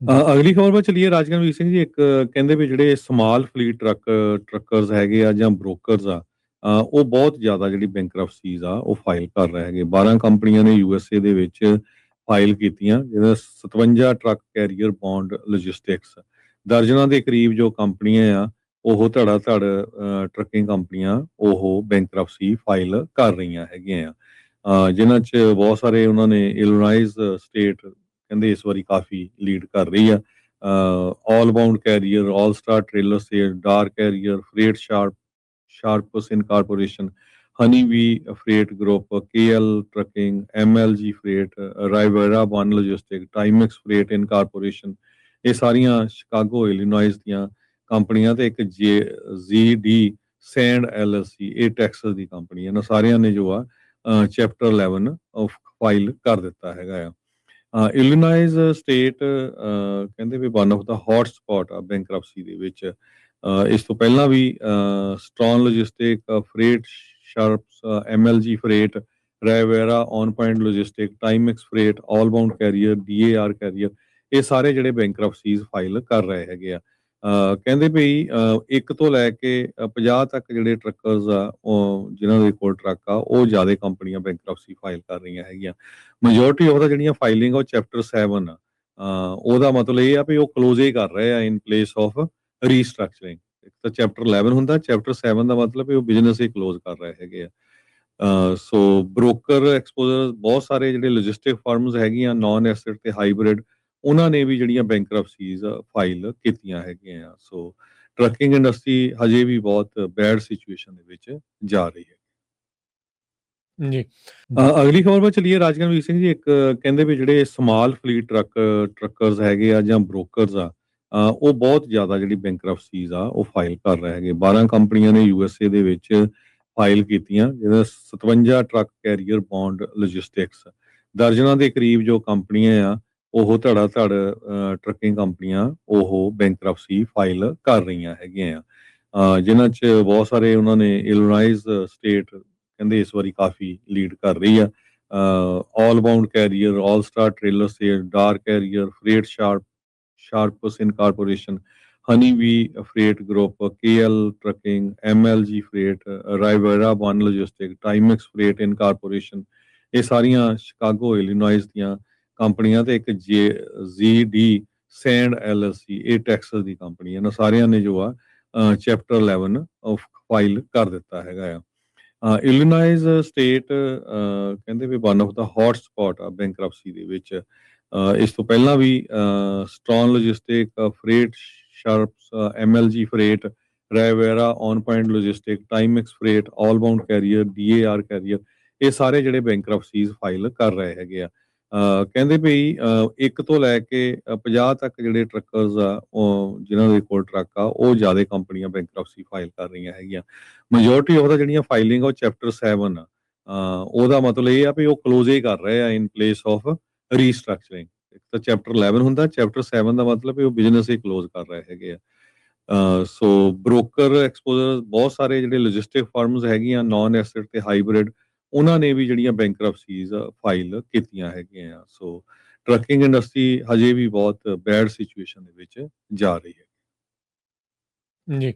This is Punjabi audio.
ਜੀ। ਅਗਲੀ ਖਬਰ ਵੱਲ ਚੱਲੀਏ। ਰਾਜਕਨਵੀਰ ਸਿੰਘ ਜੀ, ਇੱਕ ਕਹਿੰਦੇ ਵੀ ਜਿਹੜੇ ਸਮਾਲ ਫਲੀਟ ਟਰੱਕਰਸ ਹੈਗੇ ਆ ਜਾਂ ਬ੍ਰੋਕਰਸ ਆ, ਉਹ ਬਹੁਤ ਜ਼ਿਆਦਾ ਜਿਹੜੀ ਬੈਂਕਰਪਸੀਜ਼ ਆ ਉਹ ਫਾਈਲ ਕਰ ਰਹੇ ਹੈਗੇ। 12 ਕੰਪਨੀਆਂ ਨੇ ਯੂਐਸਏ ਦੇ ਵਿੱਚ ਫਾਈਲ ਕੀਤੀਆਂ, ਜਿਹਦਾ 57 ਟਰੱਕ ਕੈਰੀਅਰ ਬੌਂਡ ਲੌਜਿਸਟਿਕਸ, ਦਰਜਨਾਂ ਦੇ ਕਰੀਬ ਜੋ ਕੰਪਨੀਆਂ ਆ ਉਹ ਧੜਾ ਧੜ ਟਰੱਕਿੰਗ ਕੰਪਨੀਆਂ ਉਹ ਬੈਂਕਰਪਸੀ ਫਾਈਲ ਕਰ ਰਹੀਆਂ ਹੈਗੀਆਂ ਆ। ਜਿਨ੍ਹਾਂ 'ਚ ਬਹੁਤ ਸਾਰੇ ਉਹਨਾਂ ਨੇ ਇਲੀਨੋਇਸ ਸਟੇਟ ਕਹਿੰਦੇ ਇਸ ਵਾਰੀ ਕਾਫੀ ਲੀਡ ਕਰ ਰਹੀ ਆ। All bound carrier, all star trailer sale, DAR carrier, freight Sharps incorporation, Honey ਵੀ freight group, KL trucking, MLG freight, Riviera one logistic, Timex freight incorporation, ਇਹ ਸਾਰੀਆਂ ਸ਼ਿਕਾਗੋ ਇਲੀਨੋਇਸ ਦੀਆਂ ਕੰਪਨੀਆਂ ਤੇ ਇੱਕ ਜੀ ਸੈਂਡ ਐਲਐਲਸੀ, ਇਹ ਟੈਕਸਸ ਦੀ ਕੰਪਨੀ ਹੈ ਨਾ। ਸਾਰਿਆਂ ਨੇ ਜੋ ਆ ਚੈਪਟਰ 11 ਫਾਈਲ ਕਰ ਦਿੱਤਾ ਹੈਗਾ ਆ। ਇਲੀਨਾਇਸ ਸਟੇਟ ਕਹਿੰਦੇ ਵੀ one of the hot spot ਆ ਬੈਂਕਰਪਸੀ ਦੇ ਵਿੱਚ। ਇਸ ਤੋਂ ਪਹਿਲਾਂ ਵੀ ਸਟਰੋਨ logistic, freight Sharps, MLG freight, Riviera on point logistic, Timex freight, all bound carrier, DAR carrier, ਇਹ ਸਾਰੇ ਜਿਹੜੇ ਬੈਂਕਰਪਸੀਜ਼ ਫਾਈਲ ਕਰ ਰਹੇ ਹੈਗੇ ਆ। ਕਹਿੰਦੇ ਵੀ 1 ਤੋਂ ਲੈ ਕੇ 50 ਤੱਕ ਜਿਹੜੇ ਟਰੱਕਰਸ ਆ, ਉਹ ਜਿਨ੍ਹਾਂ ਦੇ ਕੋਲ ਟਰੱਕ ਆ, ਉਹ ਜ਼ਿਆਦਾ ਕੰਪਨੀਆਂ ਬੈਂਕਰਪਸੀ ਫਾਈਲ ਕਰ ਰਹੀਆਂ ਹੈਗੀਆਂ। ਮੈਜੋਰਟੀ ਆਫ ਦਾ ਜਿਹੜੀਆਂ ਫਾਈਲਿੰਗ ਉਹ ਚੈਪਟਰ 7 ਆ। ਉਹਦਾ ਮਤਲਬ ਇਹ ਆ ਵੀ ਉਹ ਕਲੋਜ਼ ਹੀ ਕਰ ਰਹੇ ਆ ਇਨ ਪਲੇਸ ਆਫ ਰੀਸਟਰਕਚਰਿੰਗ। ਇੱਕ ਤਾਂ ਚੈਪਟਰ 11 ਹੁੰਦਾ, ਚੈਪਟਰ 7 ਦਾ ਮਤਲਬ ਵੀ ਉਹ ਬਿਜ਼ਨਸ ਹੀ ਕਲੋਜ਼ ਕਰ ਰਹੇ ਹੈਗੇ ਆ। ਸੋ ਬ੍ਰੋਕਰ ਐਕਸਪੋਜ਼ਰ ਬਹੁਤ ਸਾਰੇ ਜਿਹੜੇ ਲੌਜਿਸਟਿਕ ਫਰਮਸ ਹੈਗੀਆਂ ਨਾਨ ਐਸੈਟ ਤੇ ਹਾਈਬ੍ਰਿਡ, ਉਹਨਾਂ ਨੇ ਵੀ ਜਿਹੜੀਆਂ ਬੈਂਕਰਪਸੀਜ਼ ਫਾਈਲ ਕੀਤੀਆਂ ਹੈਗੀਆਂ ਆ। ਸੋ ਟਰੱਕਿੰਗ ਇੰਡਸਟਰੀ ਹਜੇ ਵੀ ਬਹੁਤ ਬੈਡ ਸਿਚੁਏਸ਼ਨ ਦੇ ਵਿੱਚ ਜਾ ਰਹੀ ਹੈ। ਜੀ। ਅਗਲੀ ਖਬਰ ਵੱਲ ਚੱਲੀਏ। ਰਾਜਕਨਵੀਰ ਸਿੰਘ ਜੀ, ਇੱਕ ਕਹਿੰਦੇ ਵੀ ਜਿਹੜੇ ਸਮਾਲ ਫਲੀਟ ਟਰੱਕਰਸ ਹੈਗੇ ਆ ਜਾਂ ਬ੍ਰੋਕਰਸ ਆ, ਉਹ ਬਹੁਤ ਜ਼ਿਆਦਾ ਜਿਹੜੀ ਬੈਂਕਰਪਸੀਜ਼ ਆ ਉਹ ਫਾਈਲ ਕਰ ਰਹੇ ਹੈਗੇ। 12 ਕੰਪਨੀਆਂ ਨੇ ਯੂਐਸਏ ਦੇ ਵਿੱਚ ਫਾਈਲ ਕੀਤੀਆਂ, ਜਿਹਦਾ 57 ਟਰੱਕ ਕੈਰੀਅਰ ਬੌਂਡ ਲੌਜਿਸਟਿਕਸ, ਦਰਜਨਾਂ ਦੇ ਕਰੀਬ ਜੋ ਕੰਪਨੀਆਂ ਆ ਉਹ ਧੜਾ ਧੜ ਟਰੱਕਿੰਗ ਕੰਪਨੀਆਂ ਉਹ ਬੈਂਕਰਪਸੀ ਫਾਈਲ ਕਰ ਰਹੀਆਂ ਹੈਗੀਆਂ ਆ। ਜਿਨ੍ਹਾਂ 'ਚ ਬਹੁਤ ਸਾਰੇ ਉਹਨਾਂ ਨੇ ਇਲੀਨੋਇਸ ਸਟੇਟ ਕਹਿੰਦੇ ਇਸ ਵਾਰੀ ਕਾਫੀ ਲੀਡ ਕਰ ਰਹੀ ਆ। All bound carrier, all star trailer sale, DAR carrier, freight Sharps incorporation, Honey ਵੀ freight group, KL trucking, MLG freight, Riviera one logistic, Timex freight incorporation, ਇਹ ਸਾਰੀਆਂ ਸ਼ਿਕਾਗੋ ਇਲੀਨੋਇਸ ਦੀਆਂ ਕੰਪਨੀਆਂ ਤੇ ਇੱਕ ਜੀ ਸੈਂਡ ਐਲਐਲਸੀ, ਇਹ ਟੈਕਸਸ ਦੀ ਕੰਪਨੀ ਹੈ ਨਾ। ਸਾਰਿਆਂ ਨੇ ਜੋ ਆ ਚੈਪਟਰ 11 ਫਾਈਲ ਕਰ ਦਿੱਤਾ ਹੈਗਾ ਆ। ਇਲੀਨਾਇਸ ਸਟੇਟ ਕਹਿੰਦੇ ਵੀ one of the hot spot ਆ ਬੈਂਕਰਪਸੀ ਦੇ ਵਿੱਚ। ਇਸ ਤੋਂ ਪਹਿਲਾਂ ਵੀ ਸਟਰੋਨ logistic, freight Sharps, MLG freight, Riviera on point logistic, Timex freight, all bound carrier, DAR carrier, ਇਹ ਸਾਰੇ ਜਿਹੜੇ ਬੈਂਕਰਪਸੀਜ਼ ਫਾਈਲ ਕਰ ਰਹੇ ਹੈਗੇ ਆ। ਕਹਿੰਦੇ ਵੀ 1 ਤੋਂ ਲੈ ਕੇ 50 ਤੱਕ ਜਿਹੜੇ ਟਰੱਕਰਸ ਆ, ਉਹ ਜਿਨ੍ਹਾਂ ਦੇ ਕੋਲ ਟਰੱਕ ਆ, ਉਹ ਜ਼ਿਆਦਾ ਕੰਪਨੀਆਂ ਬੈਂਕਰਪਸੀ ਫਾਈਲ ਕਰ ਰਹੀਆਂ ਹੈਗੀਆਂ। ਮੈਜੋਰਟੀ ਆਫ ਦਾ ਜਿਹੜੀਆਂ ਫਾਈਲਿੰਗ ਉਹ ਚੈਪਟਰ 7 ਆ। ਉਹਦਾ ਮਤਲਬ ਇਹ ਆ ਵੀ ਉਹ ਕਲੋਜ਼ ਹੀ ਕਰ ਰਹੇ ਆ ਇਨ ਪਲੇਸ ਆਫ ਰੀਸਟਰਕਚਰਿੰਗ। ਇੱਕ ਤਾਂ ਚੈਪਟਰ 11 ਹੁੰਦਾ, ਚੈਪਟਰ 7 ਦਾ ਮਤਲਬ ਵੀ ਉਹ ਬਿਜ਼ਨਸ ਹੀ ਕਲੋਜ਼ ਕਰ ਰਹੇ ਹੈਗੇ ਆ। ਸੋ ਬ੍ਰੋਕਰ ਐਕਸਪੋਜ਼ਰ ਬਹੁਤ ਸਾਰੇ ਜਿਹੜੇ ਲੌਜਿਸਟਿਕ ਫਰਮਸ ਹੈਗੀਆਂ ਨਾਨ ਐਸੈਟ ਤੇ ਹਾਈਬ੍ਰਿਡ, ਉਹਨਾਂ ਨੇ ਵੀ ਜਿਹੜੀਆਂ ਬੈਂਕਰਪਸੀਜ਼ ਫਾਈਲ ਕੀਤੀਆਂ ਹੈਗੀਆਂ ਆ। ਸੋ ਟਰੱਕਿੰਗ ਇੰਡਸਟਰੀ ਹਜੇ ਵੀ ਬਹੁਤ ਬੈਡ ਸਿਚੁਏਸ਼ਨ ਦੇ ਵਿੱਚ ਜਾ ਰਹੀ ਹੈ। ਜੀ।